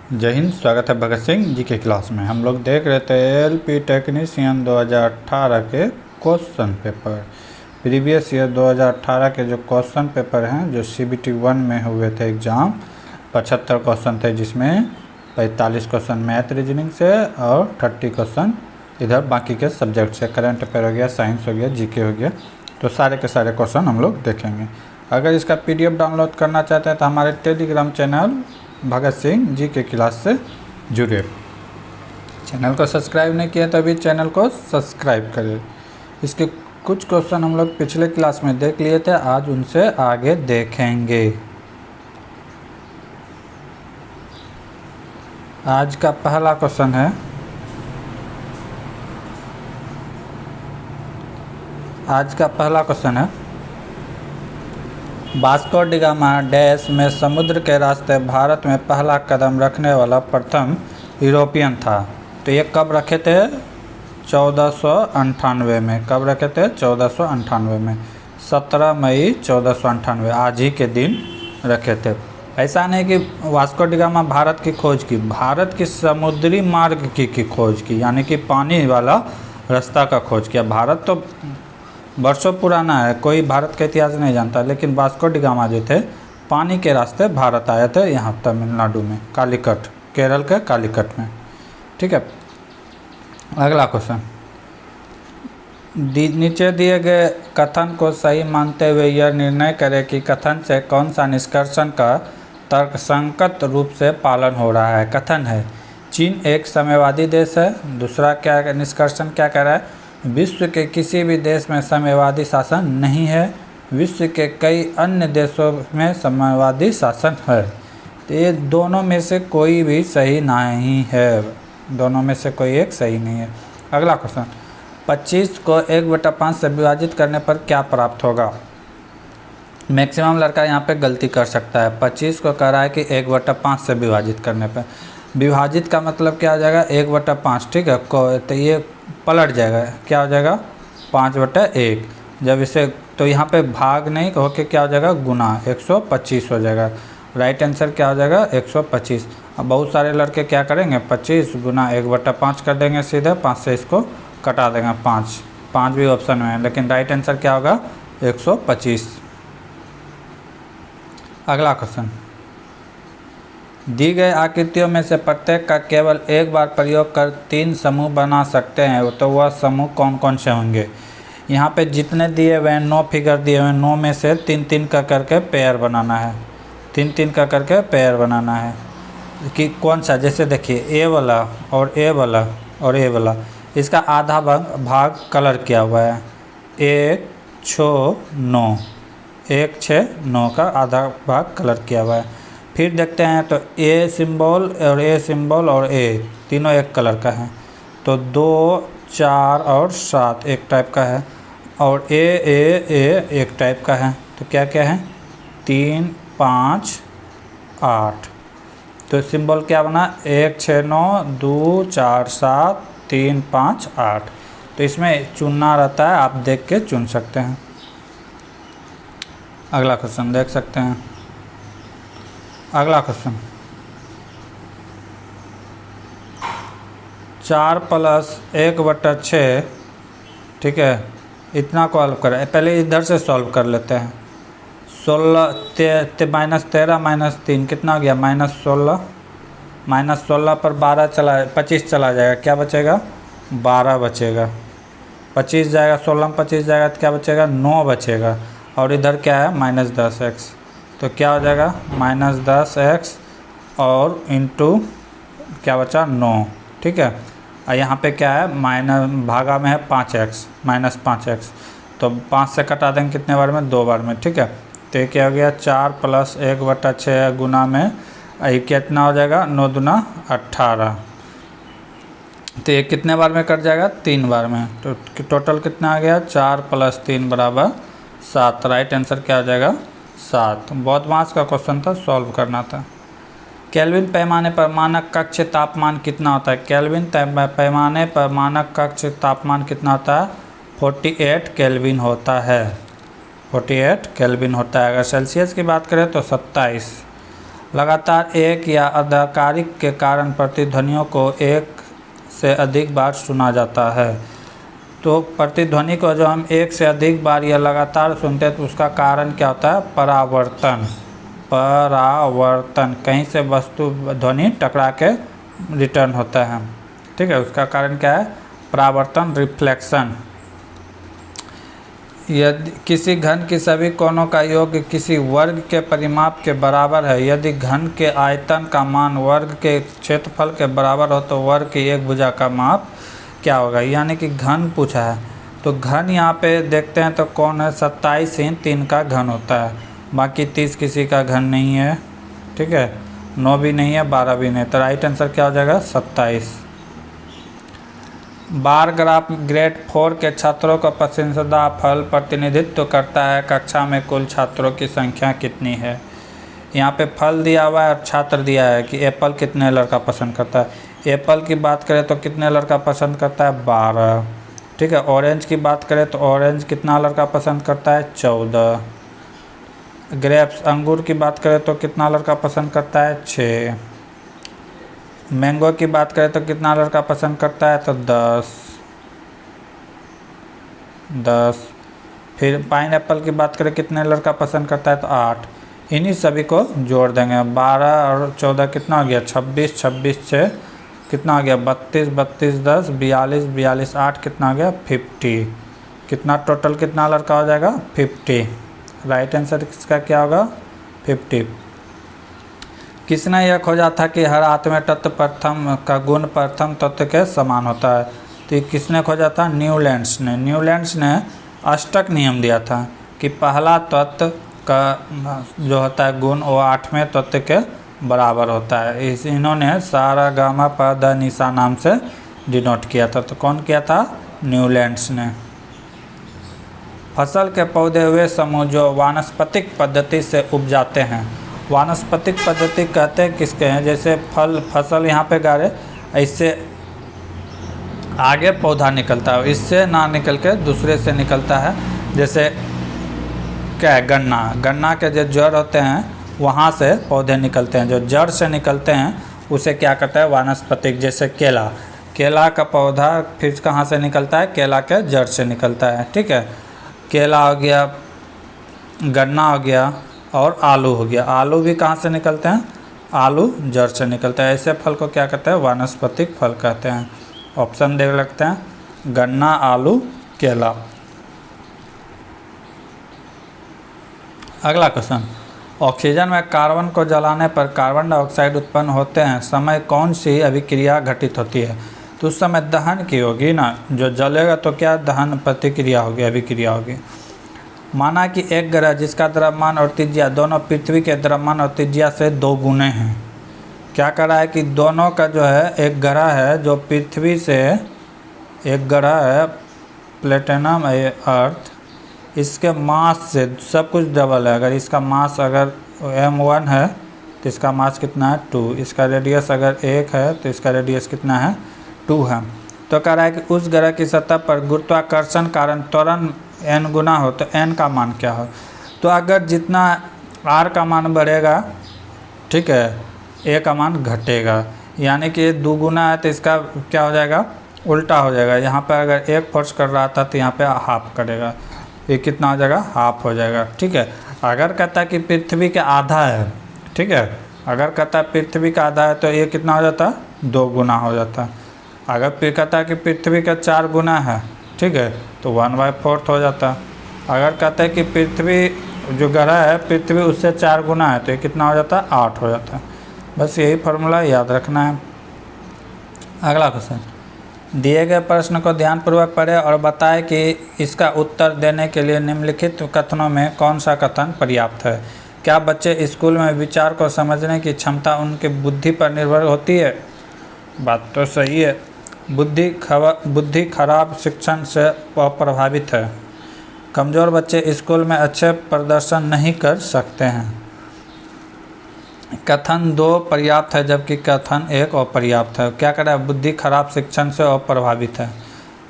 जय हिंद। स्वागत है भगत सिंह जी के क्लास में। हम लोग देख रहे थे एलपी टेक्नीशियन 2018 के क्वेश्चन पेपर। प्रीवियस ईयर 2018 के जो क्वेश्चन पेपर हैं जो CBT 1 में हुए थे एग्ज़ाम, 75 क्वेश्चन थे, जिसमें 45 क्वेश्चन मैथ रीजनिंग से और 30 क्वेश्चन इधर बाकी के सब्जेक्ट से, करंट अफेयर हो गया, साइंस हो गया, जीके हो गया। तो सारे के सारे क्वेश्चन हम लोग देखेंगे। अगर इसका PDF डाउनलोड करना चाहते हैं तो हमारे टेलीग्राम चैनल भगत सिंह जी के क्लास से जुड़े। चैनल को सब्सक्राइब नहीं किया तो अभी चैनल को सब्सक्राइब करें। इसके कुछ क्वेश्चन हम लोग पिछले क्लास में देख लिए थे, आज उनसे आगे देखेंगे। आज का पहला क्वेश्चन है, वास्को डी गामा डैश में समुद्र के रास्ते भारत में पहला कदम रखने वाला प्रथम यूरोपियन था। तो ये कब रखे थे? 1498 में। कब रखे थे? 1498 में। 17 मई 1498, आज ही के दिन रखे थे। ऐसा नहीं कि वास्को डी गामा भारत की खोज की, भारत की समुद्री मार्ग की खोज की, यानी कि पानी वाला रास्ता का खोज किया। भारत तो वर्षों पुराना है, कोई भारत का इतिहास नहीं जानता, लेकिन वास्को डी गामा जो थे पानी के रास्ते भारत आए थे, यहाँ तमिलनाडु में कालीकट, केरल के कालीकट में। ठीक है, अगला क्वेश्चन, नीचे दिए गए कथन को सही मानते हुए यह निर्णय करें कि कथन से कौन सा निष्कर्षण का तर्कसंगत रूप से पालन हो रहा है। कथन है चीन एक साम्यवादी देश है। दूसरा क्या निष्कर्षण क्या कह रहा है? विश्व के किसी भी देश में साम्यवादी शासन नहीं है, विश्व के कई अन्य देशों में साम्यवादी शासन है। तो ये दोनों में से कोई भी सही नहीं है, दोनों में से कोई एक सही नहीं है। अगला क्वेश्चन, 25 को 1/5 से विभाजित करने पर क्या प्राप्त होगा? मैक्सिमम लड़का यहाँ पे गलती कर सकता है। 25 को कह रहा है कि 1/5 से विभाजित करने पर, विभाजित का मतलब क्या हो जाएगा? 1/5। ठीक है, तो ये पलट जाएगा, क्या हो जाएगा? 5/1। जब इसे तो यहाँ पे भाग नहीं होके क्या हो जाएगा? गुना, 125 हो जाएगा। राइट आंसर क्या हो जाएगा? 125। अब बहुत सारे लड़के क्या करेंगे? 25 गुना 1/5 कर देंगे सीधे, 5 से इसको कटा देंगे, 5 भी ऑप्शन में है, लेकिन राइट आंसर क्या होगा? 125। अगला क्वेश्चन, दी गई आकृतियों में से प्रत्येक का केवल एक बार प्रयोग कर 3 समूह बना सकते हैं, तो वह समूह कौन कौन से होंगे? यहाँ पे जितने दिए हुए हैं, 9 फिगर दिए हुए हैं, 9 में से 3-3 का करके पेयर बनाना है, 3-3 का करके पेयर बनाना है कि कौन सा। जैसे देखिए ए वाला और ए वाला और ए वाला, इसका आधा भाग कलर किया हुआ है, 1 6 9, 1 6 9 का आधा भाग कलर किया हुआ है। फिर देखते हैं तो ए सिंबल और ए सिंबल और ए तीनों एक कलर का है, तो 2 4 और 7 एक टाइप का है, और ए एक टाइप का है। तो क्या क्या है? 3 5 8। तो सिंबल क्या बना? 1 6 9 2 4 7 3 5 8। तो इसमें चुनना रहता है, आप देख के चुन सकते हैं। अगला क्वेश्चन देख सकते हैं। अगला क्वेश्चन, 4 + 1/6, ठीक है, इतना को हल करें। पहले इधर से सॉल्व कर लेते हैं। 16 -13 - 3 कितना हो गया? -16। -16 पर 25 चला जाएगा, क्या बचेगा? 12 बचेगा। 25 जाएगा, 16 में 25 जाएगा तो क्या बचेगा? 9 बचेगा। और इधर क्या है? -10x। तो क्या हो जाएगा? -10x और इंटू क्या बचा? 9। ठीक है, और यहाँ पे क्या है? भागा में है 5x, -5x। तो 5 से कटा देंगे कितने बार में? 2 बार में। ठीक है, तो ये क्या हो गया? 4 + 1/6 गुना में ये कितना हो जाएगा? 9 दूना 18। तो ये कितने बार में कट जाएगा? 3 बार में। तो टोटल कितना आ गया? 4 + 3 = 7। राइट आंसर क्या हो जाएगा? 7। बहुत मास का क्वेश्चन था, सॉल्व करना था। केल्विन पैमाने पर मानक कक्ष तापमान कितना होता है? केल्विन पैमाने पर मानक कक्ष तापमान कितना होता है? 48 केल्विन होता है। 48 केल्विन होता है। अगर सेल्सियस की बात करें तो 27। लगातार एक या आधिकारिक के कारण प्रतिध्वनियों को एक से अधिक बार सुना जाता है। तो प्रतिध्वनि को जो हम एक से अधिक बार या लगातार सुनते हैं तो उसका कारण क्या होता है? परावर्तन। परावर्तन, कहीं से वस्तु ध्वनि टकरा के रिटर्न होता है, ठीक है, उसका कारण क्या है? परावर्तन, रिफ्लेक्शन। यदि किसी घन की सभी कोनों का योग किसी वर्ग के परिमाप के बराबर है, यदि घन के आयतन का मान वर्ग के क्षेत्रफल के बराबर हो तो वर्ग की एक भुजा का माप क्या होगा? यानी कि घन पूछा है, तो घन यहाँ पे देखते हैं तो कौन है? 27 ही 3 का घन होता है, बाकी 30 किसी का घन नहीं है, ठीक है, 9 भी नहीं है, 12 भी नहीं, तो राइट आंसर क्या हो जाएगा? 27। बार ग्राफ ग्रेड 4 के छात्रों का पसंदीदा फल प्रतिनिधित्व करता है, कक्षा में कुल छात्रों की संख्या कितनी है? यहाँ पे फल दिया हुआ है और छात्र दिया है कि एप्पल कितने लड़का पसंद करता है। एप्पल की बात करें तो कितने लड़का पसंद करता है? 12, ठीक है। ऑरेंज की बात करें तो ऑरेंज कितना लड़का पसंद करता है? 14। ग्रेप्स अंगूर की बात करें तो कितना लड़का पसंद करता है? 6। मैंगो की बात करें तो कितना लड़का पसंद करता है? तो 10। फिर पाइन एप्पल की बात करें कितने लड़का पसंद करता है? तो 8। इन्हीं सभी को जोड़ देंगे, 12 और 14 कितना हो गया? 26, 26 से कितना हो गया? 32, 32 10 42, 42 8 कितना हो गया? 50। कितना टोटल कितना लड़का हो जाएगा? 50। राइट आंसर इसका क्या होगा? 50। किसने यह खोजा था कि हर आत्मीय तत्व प्रथम का गुण प्रथम तत्व के समान होता है? तो किसने खोजा था? न्यूलैंड्स ने। न्यूलैंड्स ने अष्टक नियम दिया था कि पहला तत्व का जो होता है गुण वो 8वें तत्व के बराबर होता है। इन्होंने सारा गामा प द निशा नाम से डिनोट किया था। तो कौन किया था? न्यूलैंड्स ने। फसल के पौधे वे समूह जो वानस्पतिक पद्धति से उपजाते हैं। वानस्पतिक पद्धति कहते हैं किसके हैं? जैसे फसल यहाँ पे गा रहे, इससे आगे पौधा निकलता है, इससे ना निकल के दूसरे से निकलता है। जैसे क्या है? गन्ना के जो जड़ होते हैं वहाँ से पौधे निकलते हैं, जो जड़ से निकलते हैं उसे क्या कहता है? वानस्पतिक। जैसे केला का पौधा फिर कहाँ से निकलता है? केला के जड़ से निकलता है, ठीक है। केला हो गया, गन्ना हो गया और आलू हो गया। आलू भी कहाँ से निकलते हैं? आलू जड़ से निकलता है। ऐसे फल को क्या कहते हैं? वानस्पतिक फल कहते हैं। ऑप्शन देख लगते हैं, गन्ना, आलू, केला। अगला क्वेश्चन, ऑक्सीजन में कार्बन को जलाने पर कार्बन डाइऑक्साइड उत्पन्न होते हैं, समय कौन सी अभिक्रिया घटित होती है? तो उस समय दहन की होगी ना, जो जलेगा तो क्या दहन प्रतिक्रिया होगी, अभिक्रिया होगी। माना कि एक ग्रह जिसका द्रव्यमान और त्रिज्या दोनों पृथ्वी के द्रव्यमान और त्रिज्या से 2 गुने हैं। क्या कर रहा है कि दोनों का जो है, एक ग्रह है जो पृथ्वी से, एक ग्रह है प्लेटिनम अर्थ, इसके मास से सब कुछ डबल है। अगर इसका मास अगर m1 है तो इसका मास कितना है? 2। इसका रेडियस अगर 1 है तो इसका रेडियस कितना है? 2 है। तो कह रहा है कि उस ग्रह की सतह पर गुरुत्वाकर्षण कारण त्वरण n गुना हो तो n का मान क्या हो? तो अगर जितना r का मान बढ़ेगा, ठीक है, a का मान घटेगा, यानी कि 2 गुना है तो इसका क्या हो जाएगा? उल्टा हो जाएगा। यहाँ पर अगर 1 फोर्स कर रहा था तो यहाँ पे हाफ करेगा, ये कितना हो जाएगा? हाफ हो जाएगा, ठीक है। अगर कहता है कि पृथ्वी के आधा है, ठीक है, अगर कहता है पृथ्वी का आधा है तो ये कितना हो जाता है? 2 गुना हो जाता है। अगर फिर कहता है कि पृथ्वी का 4 गुना है, ठीक है, तो 1/4 हो जाता है। अगर कहता है कि पृथ्वी जो ग्रह है पृथ्वी उससे 4 गुना है तो ये कितना हो जाता है? 8 हो जाता है। बस यही फार्मूला याद रखना है। अगला क्वेश्चन, दिए गए प्रश्न को ध्यानपूर्वक पढ़ें और बताएं कि इसका उत्तर देने के लिए निम्नलिखित कथनों में कौन सा कथन पर्याप्त है। क्या बच्चे स्कूल में विचार को समझने की क्षमता उनकी बुद्धि पर निर्भर होती है? बात तो सही है। बुद्धि खराब शिक्षण से अप्रभावित है। कमज़ोर बच्चे स्कूल में अच्छे प्रदर्शन नहीं कर सकते हैं। कथन 2 पर्याप्त है जबकि कथन 1 अपर्याप्त है। क्या कह रहा है? बुद्धि खराब शिक्षण से अप्रभावित है,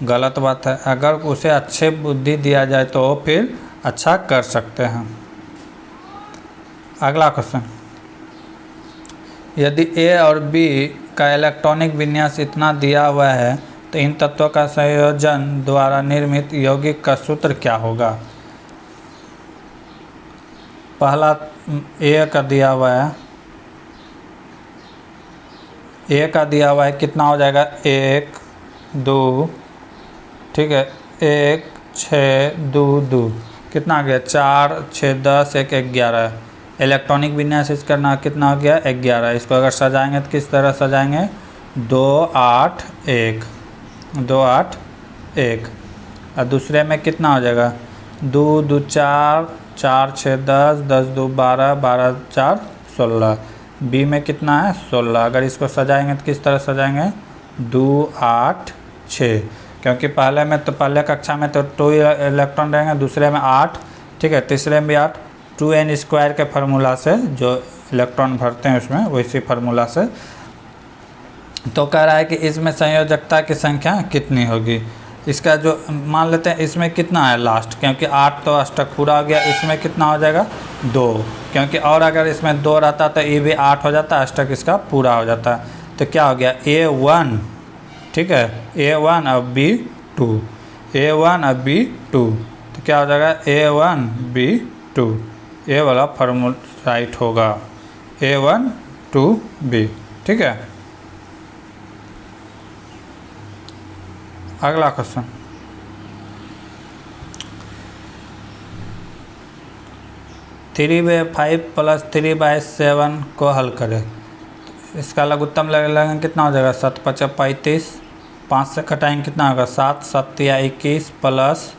गलत बात है। अगर उसे अच्छे बुद्धि दिया जाए तो वो फिर अच्छा कर सकते हैं। अगला क्वेश्चन, यदि ए और बी का इलेक्ट्रॉनिक विन्यास इतना दिया हुआ है तो इन तत्वों का संयोजन द्वारा निर्मित यौगिक का सूत्र क्या होगा। पहला ए का दिया हुआ है, ए का दिया हुआ है कितना हो जाएगा 1 2, ठीक है 1 6 2 2 कितना आ गया 4 6 10 1 11। इलेक्ट्रॉनिक विन्यास इसका कितना हो गया 11। इसको अगर सजाएंगे तो किस तरह सजाएंगे 2 8 1 2 8 1। और दूसरे में कितना हो जाएगा 2 2 4 4 6 10 10 2 12 12 4 16। बी में कितना है 16। अगर इसको सजाएंगे तो किस तरह सजाएंगे 2 8 6, क्योंकि पहले में तो पहले कक्षा में तो 2 इलेक्ट्रॉन रहेंगे, दूसरे में 8, ठीक है तीसरे में भी 8। 2n² के फार्मूला से जो इलेक्ट्रॉन भरते हैं उसमें वैसी फार्मूला से। तो कह रहा है कि इसमें संयोजकता की संख्या कितनी होगी। इसका जो मान लेते हैं इसमें कितना है लास्ट, क्योंकि 8 तो अष्टक पूरा हो गया, इसमें कितना हो जाएगा 2, क्योंकि और अगर इसमें 2 रहता तो ये भी 8 हो जाता, अष्टक इसका पूरा हो जाता। तो क्या हो गया A1, ठीक है A1 और B2, A1 और B2, तो क्या हो जाएगा A1 B2। ये वाला फार्मूला राइट होगा A1 2 B, ठीक है। अगला क्वेश्चन, थ्री बाई 5 प्लस 3/7 को हल करें। इसका लघुत्तम लगेगा कितना हो जाएगा 7 5 35, 5 से कटाएंगे कितना होगा 7 7 या 21 प्लस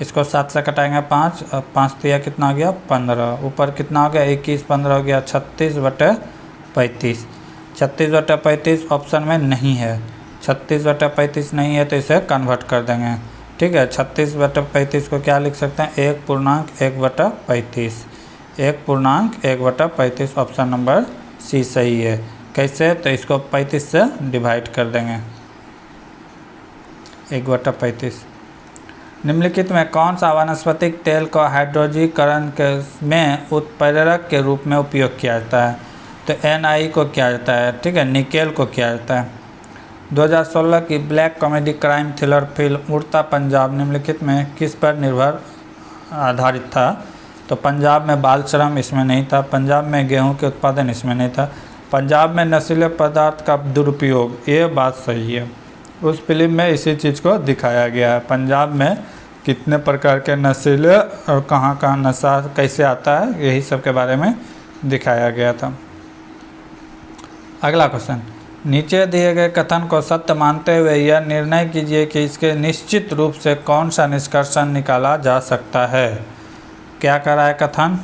इसको 7 से कटाएंगे 5 और 5 तिया कितना हो गया 15, ऊपर कितना हो गया 21 15 हो गया 36/35। 36/35 ऑप्शन में नहीं है, 36/35 नहीं है तो इसे कन्वर्ट कर देंगे, ठीक है। 36/35 को क्या लिख सकते हैं 1.1/35, 1.1/35 ऑप्शन नंबर सी सही है। कैसे, तो इसको 35 से डिवाइड कर देंगे 1/35। निम्नलिखित में कौन सा वनस्पतिक तेल को हाइड्रोजीकरण के में उत्प्रेरक के रूप में उपयोग किया जाता है। तो Na को किया जाता है, ठीक है, निकेल को किया जाता है। 2016 की black comedy crime thriller film उड़ता पंजाब निम्नलिखित में किस पर निर्भर आधारित था। तो पंजाब में बाल श्रम इसमें नहीं था, पंजाब में गेहूं के उत्पादन इसमें नहीं था, पंजाब में नशीले पदार्थ का दुरुपयोग, ये बात सही है। उस फिल्म में इसी चीज़ को दिखाया गया है, पंजाब में कितने प्रकार के नशीले और कहाँ कहाँ नशा कैसे आता है यही सब के बारे में दिखाया गया था। अगला क्वेश्चन, नीचे दिए गए कथन को सत्य मानते हुए यह निर्णय कीजिए कि इसके निश्चित रूप से कौन सा निष्कर्षण निकाला जा सकता है। क्या कर रहा है कथन,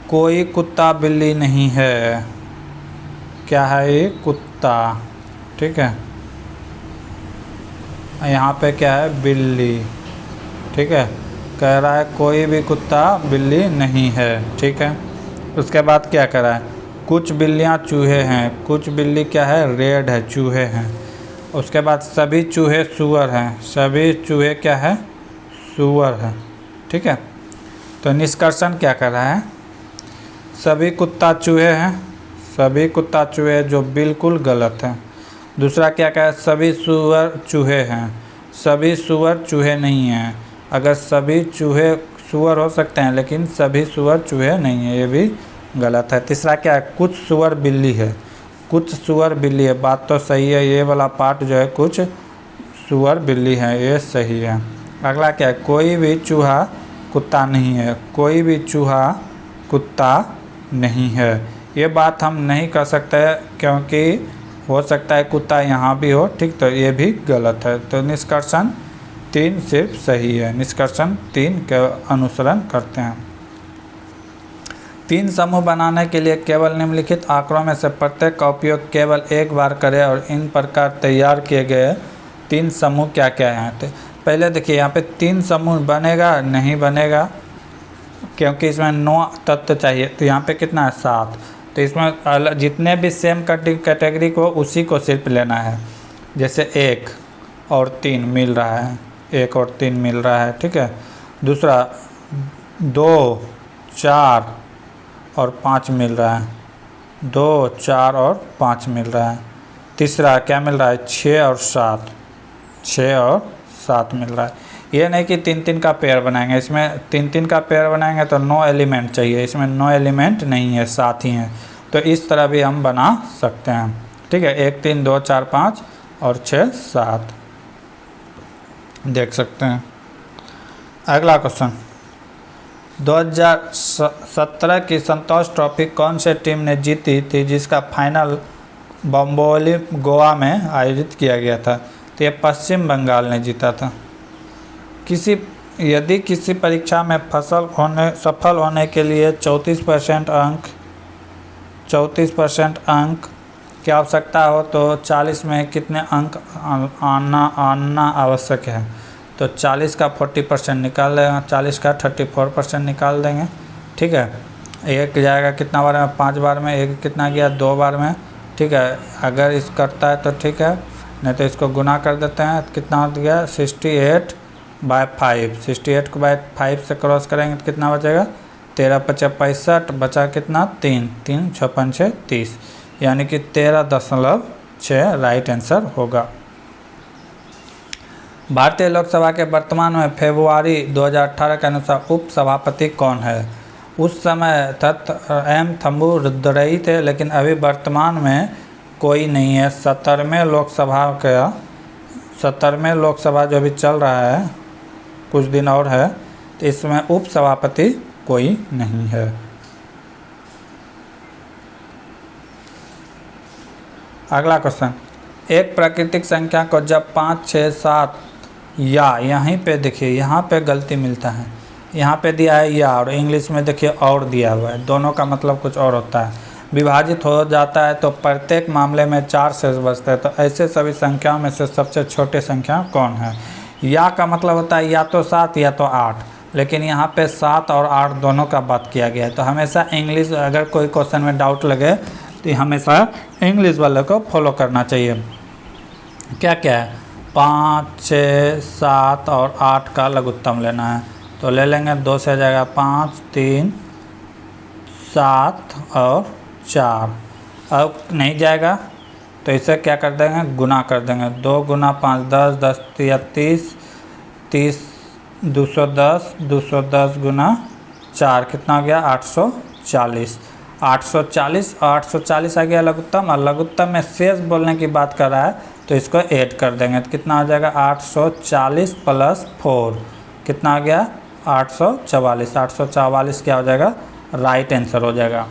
कोई कुत्ता बिल्ली नहीं है। क्या है ये कुत्ता, ठीक है, यहाँ पे क्या है बिल्ली, ठीक है। कह रहा है कोई भी कुत्ता बिल्ली नहीं है, ठीक है। उसके बाद क्या कर रहा है, कुछ बिल्लियाँ चूहे हैं, कुछ बिल्ली क्या है रेड है, चूहे हैं। उसके बाद सभी चूहे सूअर हैं, सभी चूहे क्या है सूअर है, ठीक है। तो निष्कर्षण क्या कर रहा है, सभी कुत्ता चूहे हैं, सभी कुत्ता चूहे जो बिल्कुल गलत है। दूसरा क्या कहा, सभी सूअर चूहे हैं, सभी सूअर चूहे नहीं हैं। अगर सभी चूहे सूअर हो सकते हैं लेकिन सभी सूअर चूहे नहीं है, ये भी गलत है। तीसरा क्या है, कुछ सूअर बिल्ली है, कुछ सूअर बिल्ली है, बात तो सही है, ये वाला पार्ट जो है कुछ सूअर बिल्ली है, ये सही है। अगला क्या है, कोई भी चूहा कुत्ता नहीं है, कोई भी चूहा कुत्ता नहीं है, ये बात हम नहीं कर सकते क्योंकि हो सकता है कुत्ता यहाँ भी हो, ठीक, तो ये भी गलत है। तो निष्कर्षण 3 सिर्फ सही है, निष्कर्षण 3 का अनुसरण करते हैं। 3 समूह बनाने के लिए केवल निम्नलिखित आंकड़ों में से प्रत्येक का उपयोग केवल एक बार करें और इन प्रकार तैयार किए गए 3 समूह क्या क्या हैं। तो पहले देखिए यहाँ पे 3 समूह बनेगा नहीं बनेगा, क्योंकि इसमें 9 तत्व चाहिए, तो यहाँ पे कितना है 7। तो इसमें जितने भी सेम कैटेगरी को उसी को सिर्फ लेना है, जैसे 1 और 3 मिल रहा है, 1 और 3 मिल रहा है, ठीक है। दूसरा 2, 4 और 5 मिल रहा है, 2, 4 और 5 मिल रहा है। तीसरा क्या मिल रहा है, 6 और 7, 6 और 7 मिल रहा है। ये नहीं कि 3-3 का पेयर बनाएंगे, इसमें 3-3 का पेयर बनाएंगे तो 9 एलिमेंट चाहिए, इसमें 9 एलिमेंट नहीं है, 7 ही हैं। तो इस तरह भी हम बना सकते हैं। ठीक है, 1, 3, 2, 4, 5 और 6, 7 देख सकते हैं। अगला क्वेश्चन, 2017 की संतोष ट्रॉफी कौन से टीम ने जीती थी जिसका फाइनल बम्बोली गोवा में आयोजित किया गया था? तो ये पश्चिम बंगाल ने जीता था। यदि किसी परीक्षा में सफल होने के लिए 34% अंक की आवश्यकता हो तो 40 में कितने अंक आना आवश्यक है? तो 40 का 40% निकाल देंगे, 40 का 34% निकाल देंगे। ठीक है, एक जाएगा कितना बार में, 5 बार में, एक कितना गया 2 बार में। ठीक है, अगर इस करता है तो ठीक है, नहीं तो इसको गुना कर देते हैं। कितना गया, 68/5, 68 को 5 से क्रॉस करेंगे तो कितना बचेगा, 13 × 5 = 65, बचा कितना 3, 3 × 6 = 6 = 30, यानी कि 13.6 राइट आंसर होगा। भारतीय लोकसभा के वर्तमान में फरवरी 2018 के अनुसार उप सभापति कौन है? उस समय एम थम्बुदुरई थे, लेकिन अभी वर्तमान में कोई नहीं है। 17वें लोकसभा जो भी चल रहा है, कुछ दिन और है, तो इसमें उप सभापति कोई नहीं है। अगला क्वेश्चन, एक प्राकृतिक संख्या को जब 5, 6, 7 या यहीं पे देखिए, यहाँ पे गलती मिलता है, यहाँ पे दिया है या, और इंग्लिश में देखिए और दिया हुआ है, दोनों का मतलब कुछ और होता है। विभाजित हो जाता है तो प्रत्येक मामले में 4 शेष बचते हैं। तो ऐसे सभी संख्याओं में से सबसे छोटे संख्या कौन है? या का मतलब होता है या तो 7 या तो 8, लेकिन यहाँ पे 7 और 8 दोनों का बात किया गया है। तो हमेशा इंग्लिश, अगर कोई क्वेश्चन में डाउट लगे तो हमेशा इंग्लिश वाले को फॉलो करना चाहिए। क्या क्या है, 5, 6, 7 और 8 का लघुत्तम लेना है। तो ले लेंगे, 2 से जाएगा 5, 3, 7 और 4। अब नहीं जाएगा तो इसे क्या कर देंगे, गुना कर देंगे। 2 × 5 = 10, 10 × 3 = 30, 30 210, 210 × 4 कितना हो गया, 840। 840 और 840 आ गया लघुत्तम, और लघुत्तम में शेष बोलने की बात कर रहा है तो इसको ऐड कर देंगे तो कितना हो जाएगा, 840 + 4 कितना आ गया, 844। 844 क्या हो जाएगा, राइट आंसर हो जाएगा।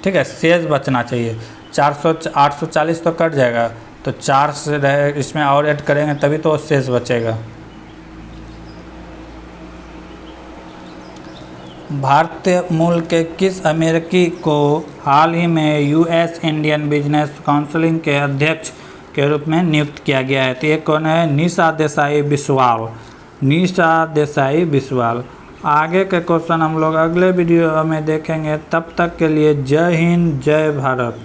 ठीक है, शेष बचना चाहिए। 840 तो कट जाएगा, तो 4 से इसमें और ऐड करेंगे तभी तो शेष बचेगा। भारतीय मूल के किस अमेरिकी को हाल ही में यूएस इंडियन बिजनेस काउंसिल के अध्यक्ष के रूप में नियुक्त किया गया है? तो ये कौन है, निशा देसाई बिस्वाल, निशा देसाई बिस्वाल। आगे के क्वेश्चन हम लोग अगले वीडियो में देखेंगे। तब तक के लिए जय हिंद, जय भारत।